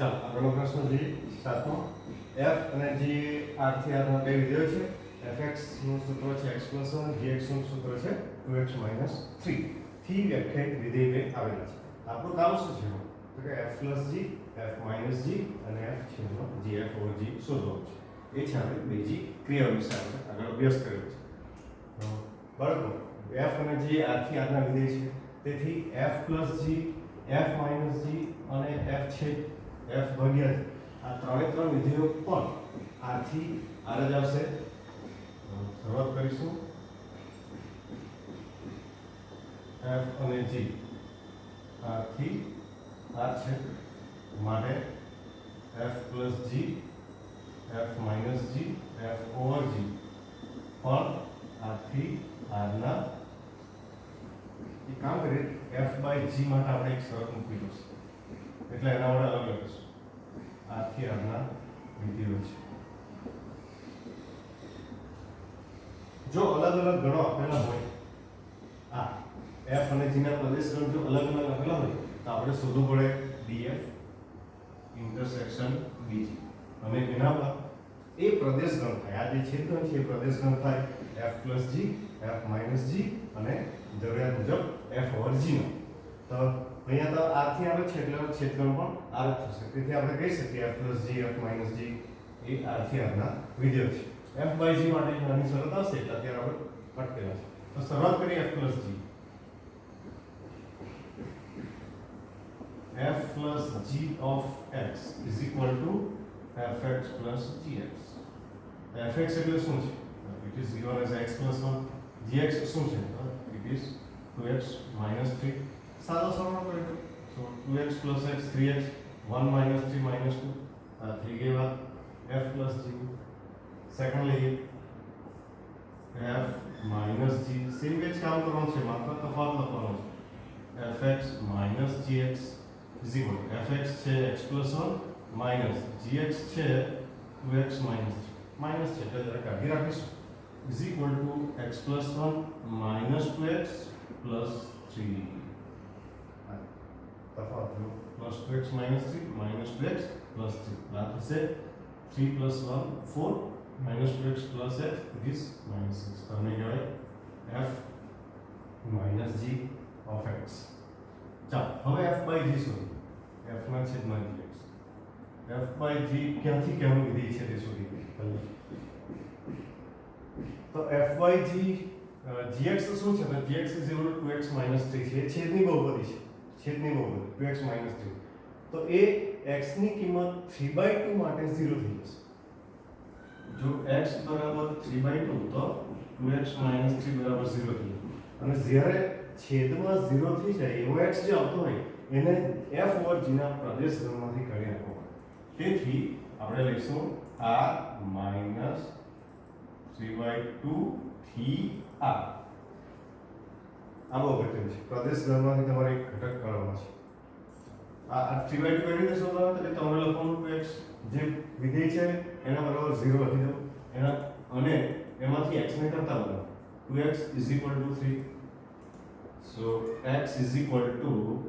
ચાલો આગળનો પ્રશ્ન જોઈએ સાતમો f અને g r થી r ના કઈ વિધેયો છે fx નું સૂત્ર છે x + 1 gx નું સૂત્ર છે 2x - 3 થી વ્યાખ્યાયિત વિધેય બે આવેલા છે આપણું કામ શું છે તો કે f + g f - g અને f છેદનો g f over g શોધવાનું છે એ છે આપણે બીજી ક્રિયાઓ વિશે આપણે આગળ અભ્યાસ કર્યો છે બરાબર f અને g r થી r ના વિધેય છે તેથી f + g f - g અને f છેદ f ભાગ્યા આ ત્રણ વિધેયો પણ r થી r જ આવશે શરૂઆત કરીશું f અને g r થી r છે માટે f + g f - g f over g પણ r થી r ના એ કામ કરીએ f/g માટે આપણે એક શરત મૂકી દઈશું એટલે એના વડે અલગ લખીશું r થી r ના વિધેયો છે જો અલગ અલગ ગણો આપેલા હોય આ f અને g ના પ્રદેશ ગણ જો અલગ અલગ આપેલા હોય તો આપણે શોધવું પડે df ઇન્ટરસેક્શન dg અને એના પર એ પ્રદેશ ગણ થાય આ જે છેદ ગણ છે એ પ્રદેશ ગણ થાય f + g f - g અને જરૂરિયાત મુજબ f over g નો તો અહીંયા તો r થી આવે છે એટલે છેદગણ પણ r જ થશે તેથી આપણે કહી શકીએ f + g f - g એ r થી r ના વિધેયો છે f/g માટે નાની શરત આવશે એટલે અત્યારે આપણે અટકેલા છે તો શરૂઆત કરીએ f + g f + g of x is equal to fx plus gx fx એટલે શું છે it is given as x + 1 gx શું છે it is 2x - 3 સાદો સરળ કરીએ so 2x + x 3x 1 - 3 - 2 થઈ ગઈ વાત f + g secondly f - g same જ કામ કરવાનું છે માત્ર તફાવત લખવાનો છે fx - gx is equal to fx છે x + 1 minus gx છે 2x - 3 માઈનસ છે એટલે જરા કાઢી રાખીશું is equal to x + 1 minus 2x plus 3 તફાવત plus 2x minus 3 minus 2x plus 3 આ થશે 3 plus 1 4 minus 2x plus x it is minus 6 તો અમે કહેવાય f minus g of x ચાલો હવે f/g શોધો f ના છેદમાં gx f/g ક્યાંથી ક્યાંનું વિધેય છે તે શોધી તો f/g gx તો શું છે તો gx = 2x - 3 છે છેદની બહુપદી છે છેદની બહુપદી 2x - 3 તો એ x ની કિંમત 3/2 માટે 0 થઈ જશે જો x = 3/2 તો 2x - 3 = 0 થઈ જશે અને જ્યારે છેદમાં 0 થઈ જાય એવો x જે આવતો હોય એને f over g ના પ્રદેશ ગણમાંથી કાઢી નાખવો પડે તેથી આપણે લઈશું r - 3/2 થી r આ બહુ અગત્યનું છે પ્રદેશ ગણમાંથી તમારે એક ઘટક કાઢવાનો છે આ 3/2 કઈ રીતે શોધવાનો તો તમારે લખવાનું 2x જે વિધેય છે એના બરાબર 0 લખી દો એના અને એમાંથી x ને કરતા બનાવો 2x = 3 so x = 3/2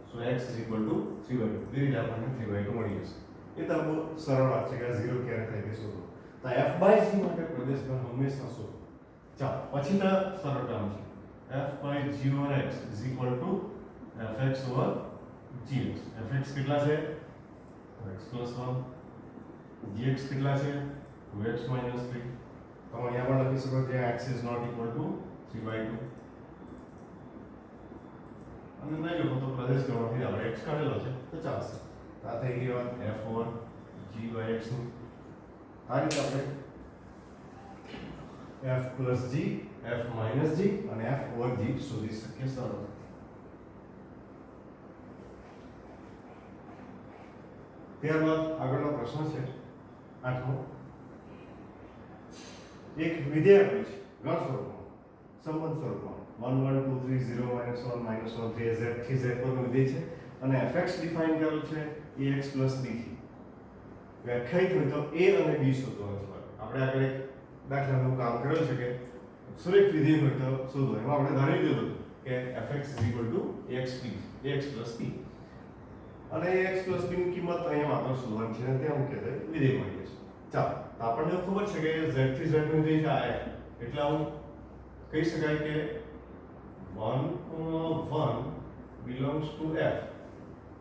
એ રીતે આપણને 3/2 મળી જશે એ તો બહુ સરળ વાત છે કે 0 ક્યારે થાય તે શોધો તો f/g માટે પ્રદેશ ગણ હંમેશા શોધો ચાલો પછી તો સરળ કામ છે f/g over x = fx over gx fx કેટલા છે x + 1 gx કેટલા છે 2x - 3 તો અહીંયા પણ લખી શકો જ્યાં x ≠ 3/2 અને નહીં લખો તો પ્રદેશ ગણમાંથી આપણે x કાઢેલો છે તો ચાલશે આ થઈ ગઈ વાત f over g/x ની આ રીતે આપણે f + g f - g અને f over g શોધી શકીએ સરળ ત્યારબાદ આગળનો પ્રશ્ન છે આઠમો એક વિધેય આપ્યું છે ગણ સ્વરૂપમાં સંબંધ સ્વરૂપમાં 1 1 2 3 0 -1 -1 3 z થી z પરનું વિધેય છે અને fx ડિફાઇન કરેલું છે ax + b થી વ્યાખ્યાયિત હોય તો a અને b શોધવાનું છે આપણે આગળ એક દાખલાનું કામ કરેલું છે કે સુરેખ વિધેય હોય તો શોધો એમાં આપણે ધારી લીધું હતું કે fx = ax + b અને x + b ની કિંમત અહીંયા માત્ર શોધવાની છે ને ત્યાં મૂકે છે વિધેય મળી જશે. ચાલો તો આપણને ખબર છે કે z થી z નું વિધેય છે આ f, એટલે હું કહી શકાય કે 1,1 belongs to f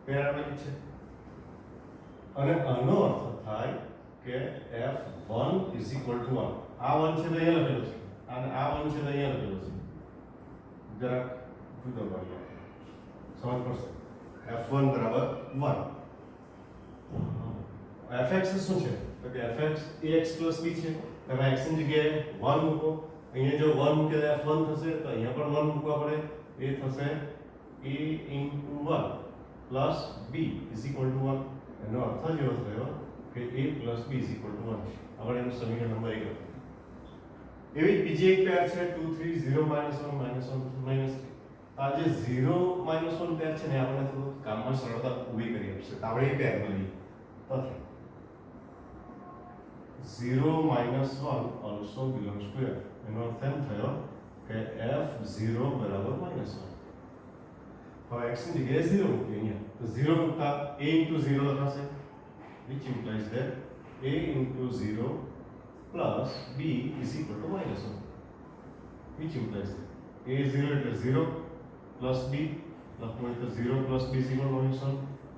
પેરામેટ્રિક છે અને આનો અર્થ થાય કે f1 = 1. આ 1 છે તો અહીંયા લખેલું છે અને આ 1 છે તો અહીંયા લખેલું છે, જરાક જુદો પાડીએ સમજ પડશે. f1 = 1. fx શું છે તો કે fx ax + b છે. તમે x ની જગ્યાએ 1 મૂકો, અહીંયા જો 1 મૂકે તો f1 થશે, તો અહીંયા પણ 1 મૂકવા પડે, એ થશે a * 1 + b = 1. એનો અર્થ જ એવો થયો કે a + b = 1. આપણે એનું સમીકરણ નંબર 1 લખીએ. એવી બીજી એક પેર છે 2 3 0 -1 -1 -3. આ જે 0 -1 પેર છે ને આપણે થોડું કામમાં સરળતા ઊભી કરી આપશે. તો આપણે એ પેર લઈએ તો 0 - 1 also belongs to f. એનો અર્થ એમ થયો કે f0 = -1. હવે x ની જગ્યાએ 0 મૂકીએ અહીંયા, તો 0 મૂકતા a * 0 લખાશે, which implies that a * 0 plus b is equal to -1, which implies that a 0 એટલે 0 plus b લખવું હોય તો 0 plus b is equal to -1,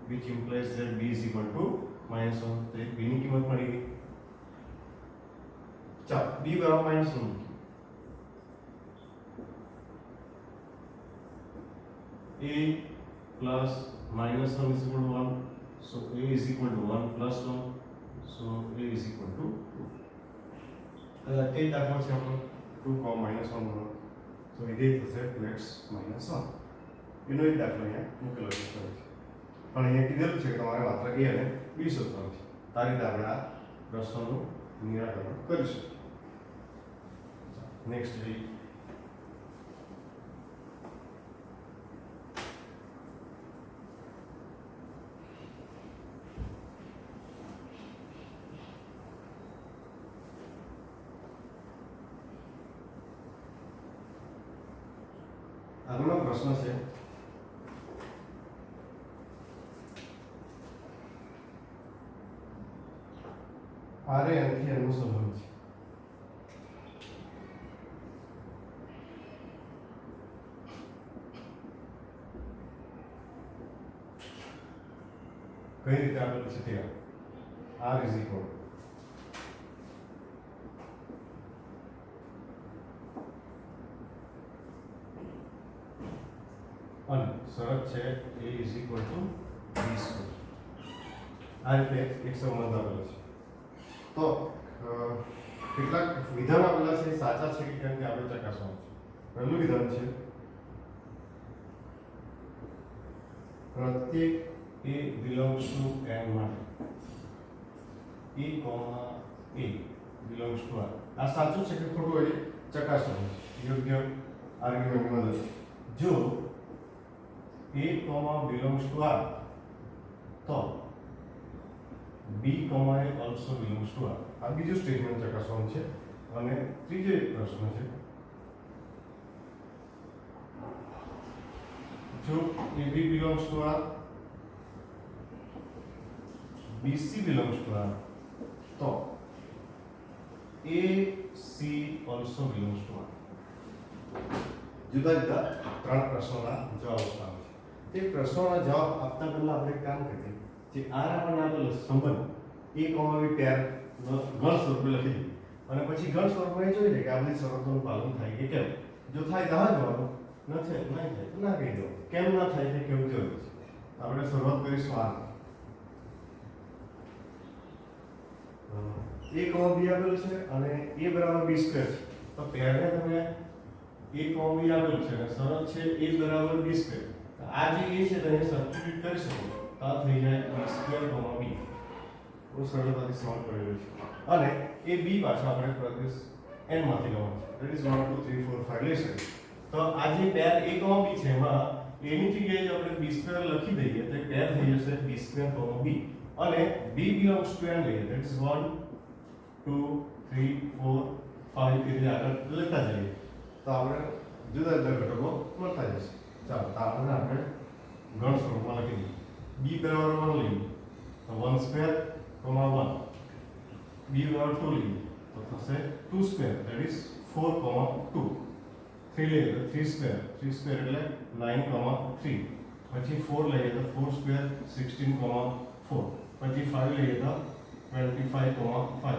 which implies that b is equal to -1. તો b ની કિંમત મળી ગઈ. ચાલો b = -1 મૂકીએ. a plus -1 is equal to 1, so a is equal to 1 plus 1, so a is equal to 2. તે દાખલો છે આપણો 2, -1 નો, so વિધેય થશે 2x - 1. એનો એક દાખલો અહીંયા મૂકેલો છે. પણ અહીંયા કીધેલું છે કે તમારે માત્ર a અને b શોધવાનું છે. આ રીતે આપણે આ પ્રશ્નનું નિરાકરણ કરીશું. નેક્સ્ટ જોઈએ. આગળનો પ્રશ્ન છે આરે અંથી એનું સંબંધ છે. કઈ રીતે આપેલું છે તે r = અને શરત છે a = b². આ રીતે એક સંબંધ આપેલો છે. તો કેટલાક વિધાન આપેલા છે સાચા છે કે કેમ તે આપણે ચકાસવાનું છે. પહેલું વિધાન છે પ્રત્યેક a belongs to n માટે a, a belongs to r. આ સાચું છે કે ખોટું એ ચકાસવાનું છે યોગ્ય આર્ગ્યુમેન્ટની મદદથી. જો a, belongs to r તો b, a also belongs to r. આ બીજું સ્ટેટમેન્ટ ચકાસવાનું છે. અને ત્રીજો એક પ્રશ્ન છે જો ab belongs to r, bc belongs to r તો ac also belongs to r. જુદા જુદા ત્રણ પ્રશ્નોના જવાબ આપવાના છે. તે પ્રશ્નોના જવાબ આપતા પહેલા આપણે એક કામ કરીએ. જે r આપણને આપેલો સંબંધ a, b પેર ગણ સ્વરૂપે લખી દઈએ અને પછી ગણ સ્વરૂપમાં જોઈ લે કે આ બધી શરતોનું પાલન થાય કે કેમ. જો થાય તો હા જવાનું, ન થાય નહીં થાય તો ના કહી દો. કેમ ના થાય છે કેવું જરૂરી છે. આપણે શરૂઆત કરીશું આ a, b આપેલું છે અને a = b² છે. તો પેરને તમે a, b આપેલું છે અને શરત છે a = b². આ જે a છે તેને સબસ્ટિટ્યુટ કરી શકો છો. તો આ થઈ જાય b², b. બહુ સરળતાથી સોલ્વ કરેલું છે. અને એ b પાછો આપણે પ્રદેશ n માંથી લેવાનું છે. ધેટ ઇઝ 1 2 3 4 5 લઈ શકીએ. તો આ જે પેર a, b છે એમાં a ની જગ્યાએ જો આપણે b² લખી દઈએ તો પેર થઈ જશે b², b. અને b belongs to n લઈએ. ધેટ ઇઝ 1 2 3 4 5 એ રીતે આગળ લેતા જઈએ તો આપણે જુદા જુદા ઘટકો મળતા જશે. ચાલો તો આપણે ગણ સ્વરૂપમાં લખી દઈએ. b બરાબર 1 લઈએ તો 1 સ્ક્વેર 1 b બરાબર 2 લઈએ તો થશે 2 સ્ક્વેર ધેટ ઇઝ 4 2 3 લઈએ તો 3 સ્ક્વેર એટલે 9 3 પછી 4 લઈએ તો 4 સ્ક્વેર 16 4 પછી 5 લઈએ તો 25 5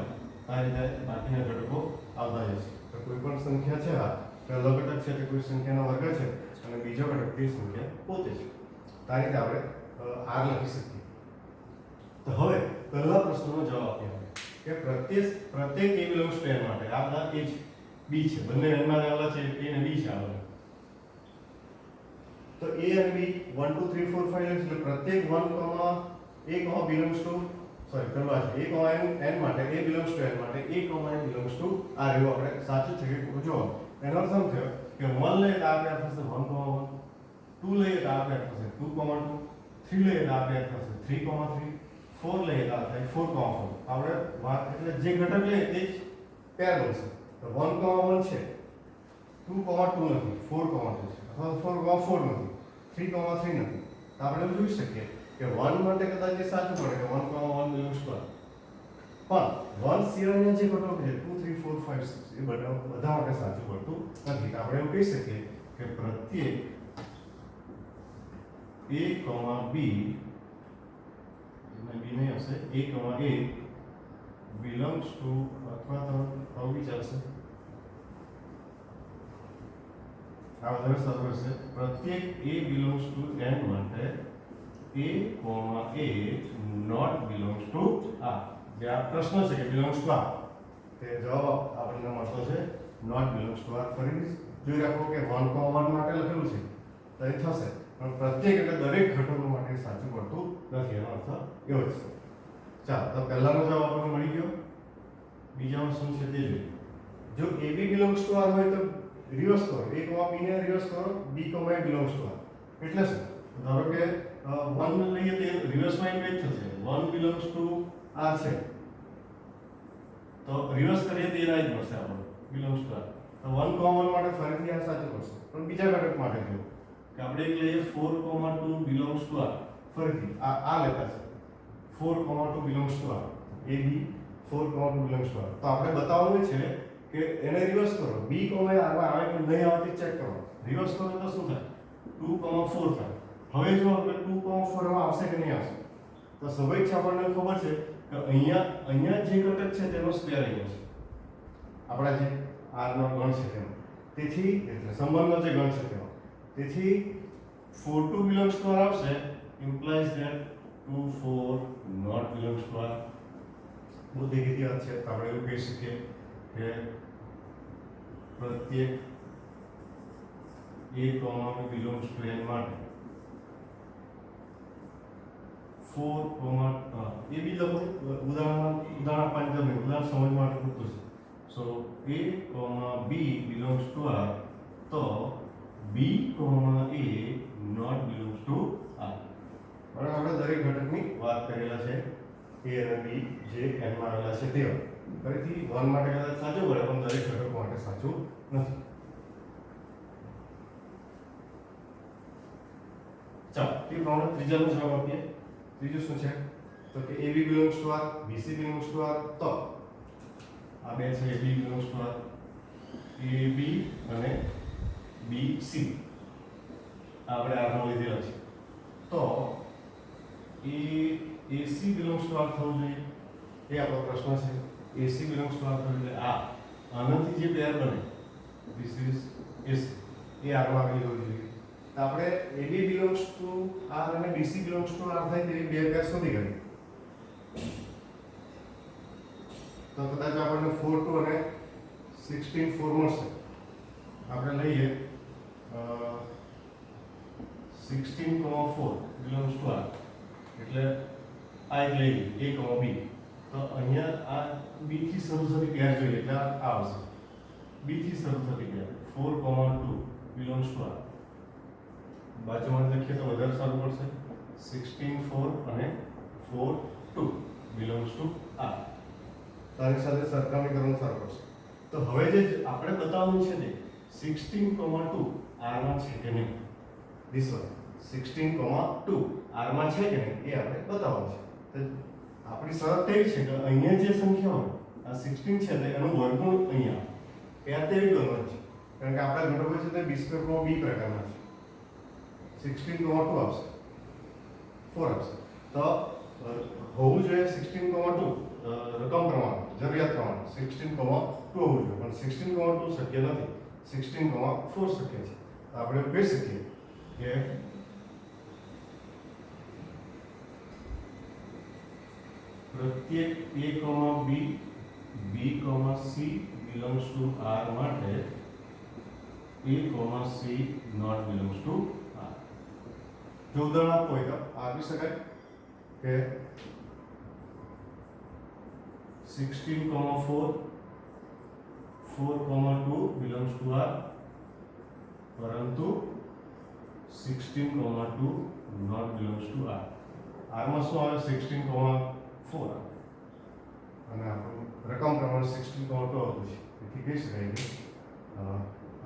આ રીતે બાકીના ઘટકો આવતા જશે તો કોઈ પણ સંખ્યા છે આ પહેલો ઘટક છે તે કોઈ સંખ્યાનો વર્ગ છે અને બીજો ઘટક તે સંખ્યા પોતે છે તો આ રીતે આપણે r લખી શકીએ તો હવે પહેલા પ્રશ્નનો જવાબ આપીએ કે પ્રત્યેક a બિલોંગ્સ ટુ n માટે આ બધા a છે b છે બંને n માં આવેલા છે a અને b છે આવેલા તો a અને b 1 2 3 4 5 એટલે પ્રત્યેક 1 a બિલોંગ્સ ટુ સોરી કરવા છે a n માટે a બિલોંગ્સ ટુ n માટે a n belongs to r એવું આપણે સાચું છે કે જો એનો અર્થ શું થયો કે 1 લઈએ તો આપણે થશે 1 1 2 લઈએ તો આપણે થશે 2 2 3 લઈએ તો આપણે થશે 3 3 4 લઈએ તો આપણે 4 4 આપણે વાત એટલે જે ઘટક લઈએ તે જ પેર બનશે તો 1 1 છે 2 2 નથી 4 2 છે અથવા 4 4 નથી 3 3 નથી તો આપણે એવું જોઈ શકીએ કે 1 માટે કદાચ એ સાચું પડે કે 1 1 બિલોંગ્સ ટુ પણ 1 સિવાયના જે ઘટકો છે 2 3 4 5 6 એ બધા માટે સાચું પડતું નથી તો આપણે એવું કહી શકીએ કે પ્રત્યેક a b b નહીં હશે a બિલોંગ્સ ટુ અથવા તો આવું વિચારશે આ વધારે સારું હશે પ્રત્યેક a બિલોંગ્સ ટુ n માટે a not belongs to r જે આ પ્રશ્ન છે કે બિલોંગ્સ ટુ r તે જવાબ આપણને મળતો છે નોટ બિલોંગ્સ ટુ r ફરી જોઈ રાખો કે 1 1 માટે લખેલું છે તો એ થશે પણ પ્રત્યેક એટલે દરેક ઘટકો માટે સાચું પડતું નથી એનો અર્થ એવો જ છે ચાલો તો પહેલાનો જવાબ આપણને મળી ગયો બીજામાં શું છે તે જોઈએ જો ab બિલોંગ્સ ટુ r હોય તો રિવર્સ કરો a b ને રિવર્સ કરો b a belongs to r એટલે શું ધારો કે 1 લઈએ તો રિવર્સમાં એ જ થશે 1 બિલોંગ્સ ટુ r છે તો રિવર્સ કરીએ તો એ રાઈટ મળશે આપણને બિલોંગ્સ ટુ r તો 1 1 માટે ફરીથી આ સાચું પડશે પણ બીજા ઘટક માટે જો કે આપણે એક લઈએ 4 2 બિલોંગ્સ ટુ r ફરીથી આ લેતા છે 4 2 belongs to r a b 4 2 belongs to r તો આપણે બતાવવાનું છે કે એને રિવર્સ કરો b r આવે કે નહીં આવે તે ચેક કરો રિવર્સ કરો તો શું થાય 2 4 થાય હવે જો આપણે 2 4 માં આવશે કે નહીં આવશે તો સ્વાભાવિક છે આપણને ખબર છે કે અહીંયા જે ઘટક છે તેનો સ્ક્વેર અહીંયા છે આપણા જે r નો ગણ છે તેનો તેથી એટલે સંબંધનો જે ગણ છે તેનો તેથી 4 2 બિલોંગ્સ ટુ r આવશે implies that 2 4 not belongs to r બહુ દેખીતી વાત છે તો આપણે એવું કહી શકીએ કે પ્રત્યેક a બિલોંગ્સ ટુ n માટે 4 એ બી લખો ઉદાહરણ પાંચમ ઉદાહરણ સમજ માટે પૂરતું છે so a b belongs to r તો b a not belongs to r પણ આપણે દરેક ઘટકની વાત કરેલા છે a અને b જે n માં આવેલા છે તેવા ફરીથી 1 માટે કદાચ સાચું પડે પણ દરેક ઘટકો માટે સાચું નથી ચાલો તે પ્રમાણે ત્રીજાનો જવાબ આપીએ ત્રીજું શું છે તો કે ab belongs to r bc belongs to r તો આ બે છે ab belongs to r ab અને bc આપણે આનો લીધેલો છે તો ac બિલોંગ્સ ટુ r થવું જોઈએ એ આપણો પ્રશ્ન છે ac બિલોંગ્સ ટુ r થવું એટલે આ આનાથી જે પેર બને this is ac A r માં આવી હોવી જોઈએ તો આપણે ab બિલોંગ્સ ટુ r અને bc બિલોંગ્સ ટુ r થાય તેવી બે પેર શોધી કાઢી તો કદાચ આપણને 4 2 અને 16 4 મળશે આપણે લઈએ 16 4 બિલોંગ્સ ટુ r એટલે આ એક લઈ લઈએ a b તો અહીંયા આ b થી શરૂ થતી પેર જોઈએ એટલે આ આવશે b થી શરૂ થતી પેર 4 2 બિલોંગ્સ ટુ r બાજુમાં લખીએ તો વધારે સારું પડશે 16 4 અને 4 2 બિલોંગ્સ ટુ r તારી સાથે સરખામણી કરવાનું સારું પડશે તો હવે જે આપણે બતાવવાનું છે ને 16 2 r માં છે કે નહીં this one 16 2 r માં છે કે નહીં એ આપણે બતાવવાનું છે. તો આપણી શરત એવી છે કે અહીંયા જે સંખ્યાઓ આ 16 છે તે એનું વર્ગમૂળ અહીંયા એ આ તેવી ગણવાનું છે, કારણ કે આપણા ઘટકો છે તે b² b પ્રકારના છે. 16,2 આવશે, 4 આવશે. તો હોવું જોઈએ 16,2 રકમ પ્રમાણ જરૂરિયાત પ્રમાણ 16,2 હોવું જોઈએ, પણ 16,2 શક્ય નથી, 16,4 શક્ય છે. તો આપણે કહી શકીએ કે પ્રત્યેક a, b, b, c belongs to R માટે a, c not belongs to R. જો ઉદાહરણ આપવું હોય તો આપી શકાય કે 16,4 4,2 belongs to R, પરંતુ 16,2 not belongs to R. R માં શું આવે 16,4 અને આપણું રકમ પ્રમાણ 16,2 આવતું છે. તેથી કહી શકાય કે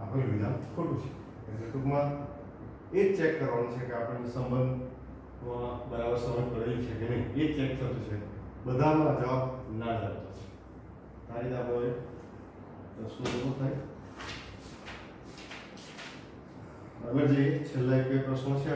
આપણું વિધાન ખોટું છે. એટલે ટૂંકમાં એ જ ચેક કરવાનું છે કે આપણને સંબંધમાં બરાબર સમજ પડેલી છે કે નહીં, એ જ ચેક થતું છે. બધામાં જવાબ ના જ આવતો છે. આ રીતે આપણે પ્રશ્નો પૂરો થાય. આગળ જઈએ. છેલ્લા એક બે પ્રશ્નો છે.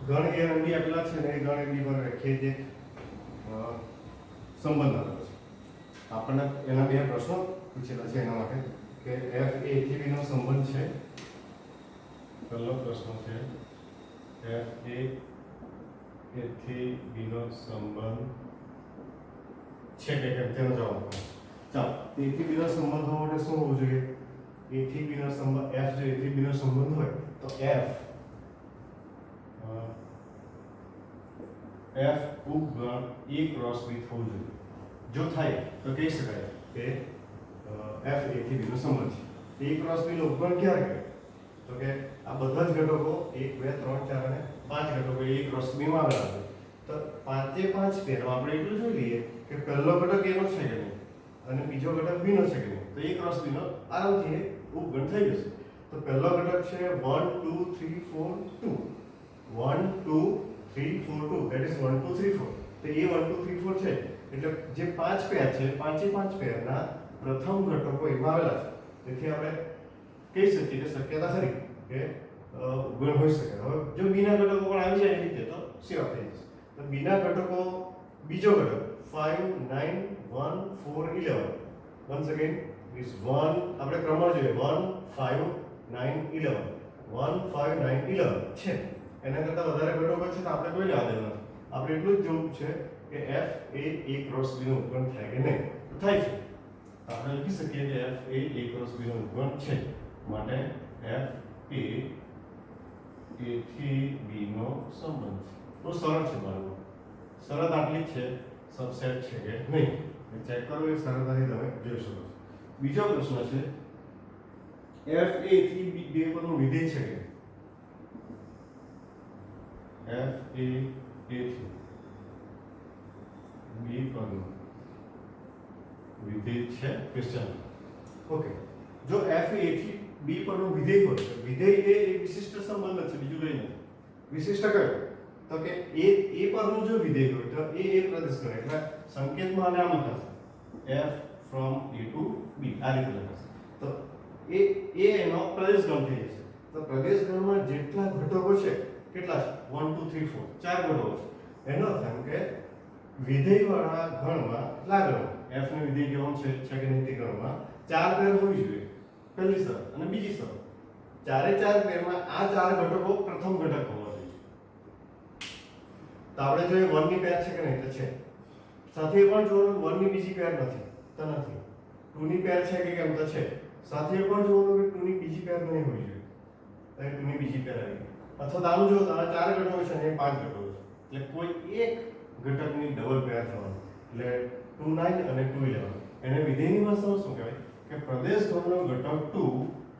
ગણ એ અને બી આપેલા છે ને, એ ગણ એ બી પર રેખીય જે સંબંધ આપેલો છે. આપણને એના બે પ્રશ્નો પૂછેલા છે એના માટે કે f એ થી b નો સંબંધ છે. પહેલો પ્રશ્ન છે f એ થી b નો સંબંધ છે કે કેમ તેનો જવાબ. ચાલો, a થી b નો સંબંધ હોવા માટે શું હોવું જોઈએ? a થી b નો સંબંધ f જો a થી b નો સંબંધ હોય તો f ઉપગણ a ક્રોસ b થવું જોઈએ. જો થાય તો કહી શકાય કે f a થી b નો સંબંધ છે. a ક્રોસ b નો ઉપગણ ક્યારે કરે? તો કે આ બધા જ ઘટકો 1 2 3 4 અને 5 ઘટકો a ક્રોસ b માં આવેલા છે. તો પાંચે પાંચ પેરમાં આપણે એટલું જોઈ લઈએ કે પહેલો ઘટક a નો છે કે નહીં અને બીજો ઘટક b નો છે કે નહીં. તો a ક્રોસ b નો આરામથી ઉપગણ થઈ જશે. તો પહેલો ઘટક છે 1 2 3 4 2 1 2 3 4 2 that is 1 2 3 4. તો એ 1 2 3 4 છે એટલે જે પાંચ પેર છે પાંચે પાંચ પેરના પ્રથમ ઘટકો એમાં આવેલા છે. તેથી આપણે કહી શકીએ કે શક્યતા ખરી કે ઉપગણ હોઈ શકે. હવે જો બીના ઘટકો પણ આવી જાય એ રીતે તો સેવા થઈ જશે. તો બીના ઘટકો બીજો ઘટક 5 9 1 4 11 once again is 1 આપણે ક્રમમાં જોઈએ 1 5 9 11 1 5 9 11 છે. એના કરતાં વધારે ઘટકો છે તો આપણે કોઈ લેવા દેવા નથી. આપણે એટલું જ જોવું છે કે f A a cross b નો ઉપગણ થાય કે નહીં. તો થાય છે. આપણે લખી શકીએ કે f A a cross b નો ઉપગણ છે. માટે f એ a થી b નો સંબંધ છે. તો સરળ છે બાળકો. શરત આટલી જ છે, સબસેટ છે કે નહીં એ ચેક કરો. એ સરળતાથી તમે જોઈ શકો છો. બીજો પ્રશ્ન છે f a થી b બે પરનું વિધેય છે કે f a થી b પરનું વિધેય છે ક્વેશ્ચન. ઓકે, જો f એ a થી b પરનું વિધેય હોય તો વિધેય એ એક વિશિષ્ટ સંબંધ છે, બીજું કંઈ નથી. વિશિષ્ટ કયો? તો કે a પરનું જો વિધેય હોય તો a પ્રદેશ કરે એટલે સંકેતમાં આને આમ લખાશે f from a to b આ રીતે લખાશે. તો એ એનો પ્રદેશ ગણ થઈ જશે. તો પ્રદેશ ગણમાં જેટલા ઘટકો છે કેટલા છે 1 2 3 4 ચાર ઘટકો છે. એનો અર્થ એમ કે વિધેય વાળા ગણમાં લાગણ f નું વિધેય કેવું છે કે નહીં તે ગણમાં ચાર પેર હોવી જોઈએ પહેલી શરત. અને બીજી શરત, ચારે ચાર પેરમાં આ ચાર ઘટકો પ્રથમ ઘટક હોવા જોઈએ. તો આપણે જોઈએ 1 ની પેર છે કે નહીં, તો છે. સાથે એ પણ જોવાનું 1 ની બીજી પેર નથી, તો નથી. 2 ની પેર છે કે કેમ, તો છે. સાથે એ પણ જોવાનું કે 2 ની બીજી પેર નહીં હોવી જોઈએ, તો 2 ની બીજી પેર આવી. અથવા તો આનું જો તારા ચાર ઘટકો છે અને 5 ઘટકો છે, એટલે કોઈ એક ઘટકની ડબલ પેર થવાની. એટલે 2 9 અને 2 11. એને વિધેયની ભાષામાં શું કહેવાય કે પ્રદેશ ગણનો ઘટક 2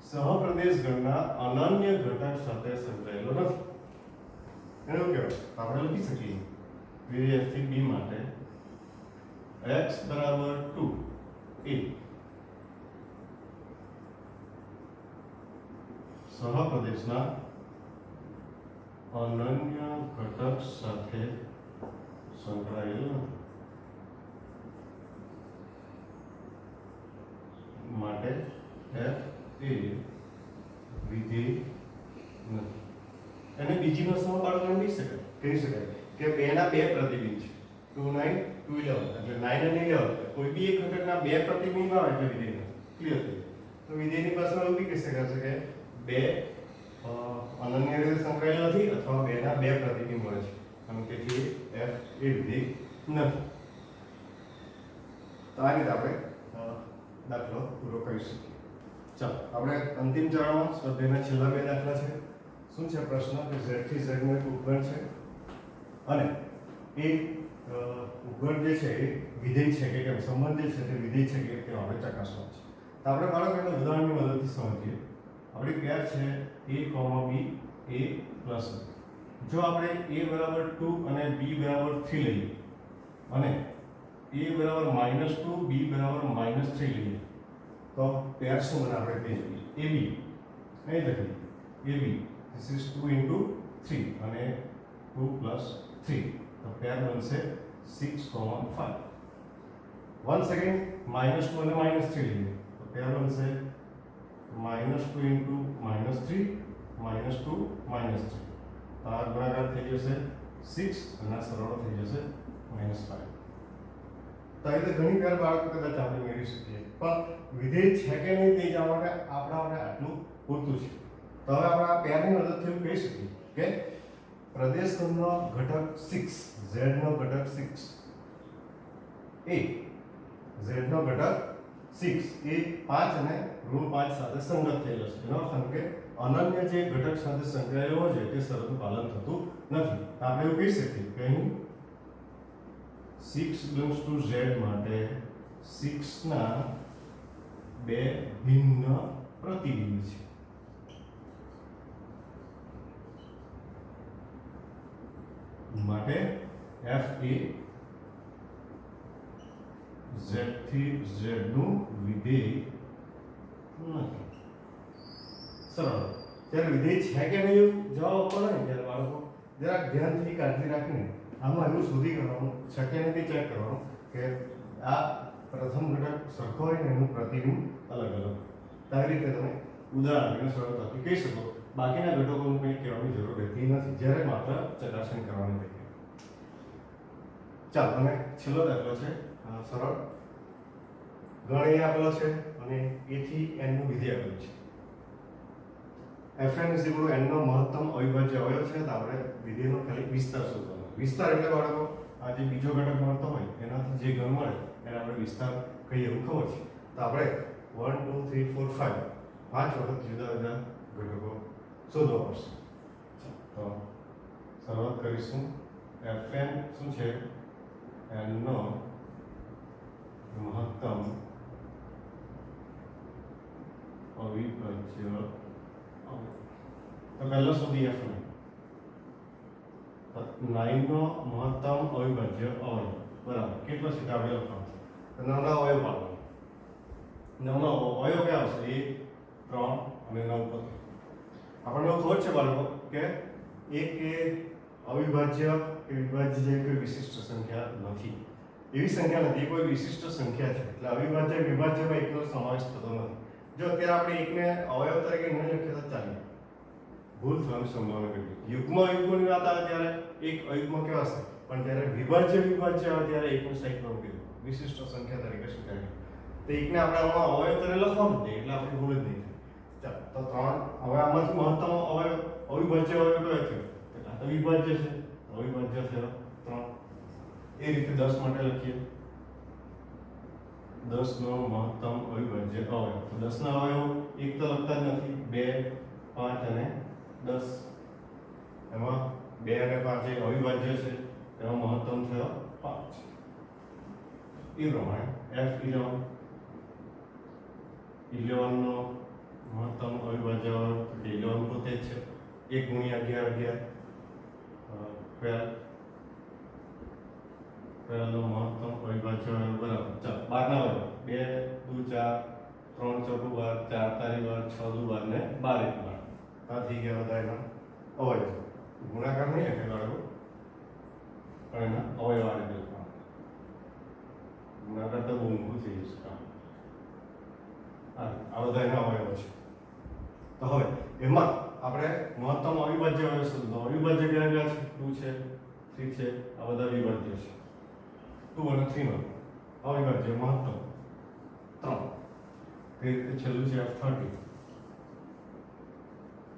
સહપ્રદેશ ગણના અનન્ય ઘટક સાથે સંકળાયેલો નથી. એનું કહેવાય આપણે લખી શકીએ વિધેય f થી b માટે x બરાબર 2 એ સહપ્રદેશના અનન્ય ઘટક સાથે સંકળાયેલ નથી. માટે f એ વિધેય નથી. અને બીજી ભાષામાં બાળકોને કહી શકાય કે બે ના બે પ્રતિબિંબ છે, 2 9 2 11. એટલે 9 અને 11 કોઈ બી એક ઘટકના બે પ્રતિબિંબ આવે એટલે વિધેય નથી. ક્લિયર થઈ ગયું. તો વિધેયની ભાષામાં એવું બી કહી શકાય છે કે બે અનન્ય રીતે સંકળાયેલા નથી અથવા બે ના બે પ્રતિબિંબ મળે છે, અને તેથી f એ વિધેય નથી. તો આ રીતે આપણે દાખલો પૂરો કરી શકીએ. ચાલો આપણે અંતિમ ચરણમાં સ્વાધ્યાયના છેલ્લા બે દાખલા છે. શું છે પ્રશ્ન કે z થી z નો એક ઉપગણ છે અને એ ઉપગણ જે છે એ વિધેય છે કે કેમ, સંબંધ જે છે તે વિધેય છે કે કેમ આપણે ચકાસવાનું છે. તો આપણે બાળકો એના ઉદાહરણની મદદથી સમજીએ. આપણી પેર છે a, b, a plus b. જો આપણે a બરાબર 2 અને b બરાબર 3 લઈએ અને a બરાબર -2 b બરાબર -3 લઈએ તો પેર શું બને આપણે તે જોઈએ. ab અહીં લખીએ ab, this is 2 into 3 અને 2 plus 3, તો પેર બનશે 6, 5. વન્સ અગેન -2 અને -3 લઈએ તો પેર બનશે -2 into -3 -2 -3. તો આ ગુણાકાર થઈ જશે 6 અને સરળ થઈ જશે -5. તો આ રીતે ઘણી પેર બાળકો કદાચ આપણે મેળવી શકીએ, પણ વિધેય છે કે નહીં તે જાણવા માટે આપણે આટલું પૂરતું છે. તો હવે આપણે આ પેરની મદદથી એવું કહી શકીએ કે પ્રદેશ ગણનો ઘટક 6, z નો ઘટક 6 એ z નો ઘટક 6 એ 5 અને ઋણ 5 સાથે સંગત થયેલો છે. એનો અર્થ કે અનન્ય જે ઘટક સાથે સંકળાયેલો હોય છે તે શરતનું પાલન થતું નથી. તો આપણે એવું કહી શકીએ કે અહીં 6 belongs to z માટે 6 ના બે ભિન્ન પ્રતિબિંબ છે. માટે f એ z થી z નું વિધેય નથી. સરળ. ત્યારે વિધેય છે કે નહીં જવાબ આપવાનો ને ત્યારે બાળકો જરાક ધ્યાનથી કાળજી રાખીને આમાં એવું શોધી કાઢવાનું છે કે નથી ચેક કરવાનું કે આ પ્રથમ ઘટક સરખો હોય ને એનું પ્રતિબિંબ અલગ અલગ. આવી રીતે તમે ઉદાહરણ આપીને સરળતાથી કહી શકો. બાકીના ઘટકોનું કંઈ કહેવાની જરૂર રહેતી નથી જ્યારે માત્ર ચકાસણી કરવાની રહેતી. ચાલો અને છેલ્લો દાખલો છે સરળ. ગણ એ આપેલો છે અને a થી n નું વિધેય આપેલું છે. fn n નો મહત્તમ અવિભાજ્ય અવયવ છે. તો આપણે વિધેયનો ખાલી વિસ્તાર શોધવાનો. વિસ્તાર એટલે બાળકો આ જે બીજો ઘટક મળતો હોય એનાથી જે ગણ મળે એને આપણે વિસ્તાર કહીએ એવું ખબર છે. તો આપણે 1 2 3 4 5 વખત જુદા જુદા ઘટકો શોધવા પડશે. તો શરૂઆત કરીશું. fn શું છે? n નો મહત્તમ અવિભાજ્ય તો પહેલો શોધી f ને. 9 નો મહત્તમ અવિભાજ્ય અવયવ બરાબર કેટલો છે આપણે લખવાનું છે. તો 9 ના અવયવ પાડવાનો. 9 નો અવયવ ક્યાં આવશે? 1 3 અને 9 પર આપણને ખબર છે બાળકો કે એક એ અવિભાજ્ય કે વિભાજ્ય જેવી કોઈ વિશિષ્ટ સંખ્યા નથી. એવી સંખ્યા નથી, કોઈ વિશિષ્ટ સંખ્યા છે. એટલે અવિભાજ્ય વિભાજ્યમાં એકનો સમાવેશ થતો નથી. જો અત્યારે આપણે એકને અવયવ તરીકે ન લખીએ તો ચાલે, ભૂલ થવાની સંભાવના કેટલી. યુગ્મની વાત આવે ત્યારે એક અયુગ્મ કહેવાશે, પણ જ્યારે વિભાજ્ય આવે ત્યારે એકનું સાઈડમાં મૂકી દેવું, વિશિષ્ટ સંખ્યા તરીકે સ્વીકારી. તો એકને આપણે આમાં અવયવ તરીકે લખવાનું જ નહીં એટલે આપણે ભૂલ જ નહીં થાય. ચાલો તો 3 હવે આમાંથી મહત્તમ અવયવ અવિભાજ્ય અવયવ કયો થયો? તો આ તો વિભાજ્ય છે, અવિભાજ્ય થયો 3. એ રીતે 10 માટે લખીએ 10 નો મહત્તમ અવિભાજ્ય અવયવ. તો 10 ના અવયવ એક તો લખતા જ નથી, 2 5 અને 10. એમાં 2 અને 5 એ અવિભાજ્ય છે, એનો મહત્તમ થયો 5. એ પ્રમાણે F11 11 નો મહત્તમ અવિભાજ્ય અવયવ 11 પોતે જ છે 1 ગુણ્યા 11 12 નો મહત્તમ અવિભાજ્ય અવયવ બરાબર. ચાલો 12 ના અવયવ 2 2 4 3 12 4 તારી 12 6 દુ 12 ને 12 એક 12 આ થઈ ગયા બધા એના અવયવ. ગુણાકાર નહીં એટલે બાળકો પણ એના અવયવ આ રીતે લખવાના. ગુણાકાર તો બહુ ઊંઘું થઈ જશે કામ. આ બધા એના અવયવો છે. તો હવે એમાં આપણે મહત્તમ અવિભાજ્ય અવયવ શોધો. અવિભાજ્ય કયા કયા છે? 2 છે, 3 છે, આ બધા વિભાજ્ય છે. 2 અને 3 નો અવિભાજ્ય મહત્તમ 3. તે રીતે છેલ્લું છે F30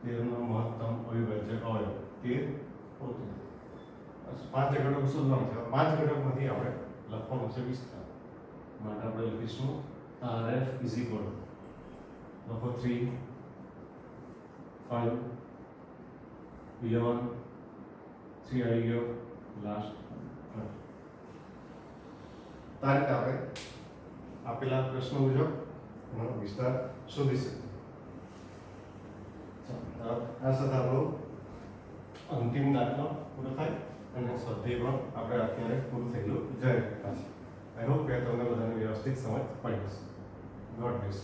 13 નો મહત્તમ અવિભાજ્ય અવયવ 13 પોતે. બસ 5 ઘટકો શોધવાનું છે. 5 ઘટકમાંથી આપણે લખવાનું છે વિસ્તાર માટે આપણે લખીશું RF લખો 3 5 11 3 આવી ગયો લાસ્ટ. તારીખ આપણે આપેલા પ્રશ્નો મુજબ એનો વિસ્તાર શોધી શકીએ. આ સાથે આપણો અંતિમ દાખલો પૂરો થાય અને સ્વાધ્યાય પણ આપણે અત્યારે પૂરું થયેલું જાય. આઈ હોપ કે તમને બધાને વ્યવસ્થિત સમજ પડી હશે. God bless.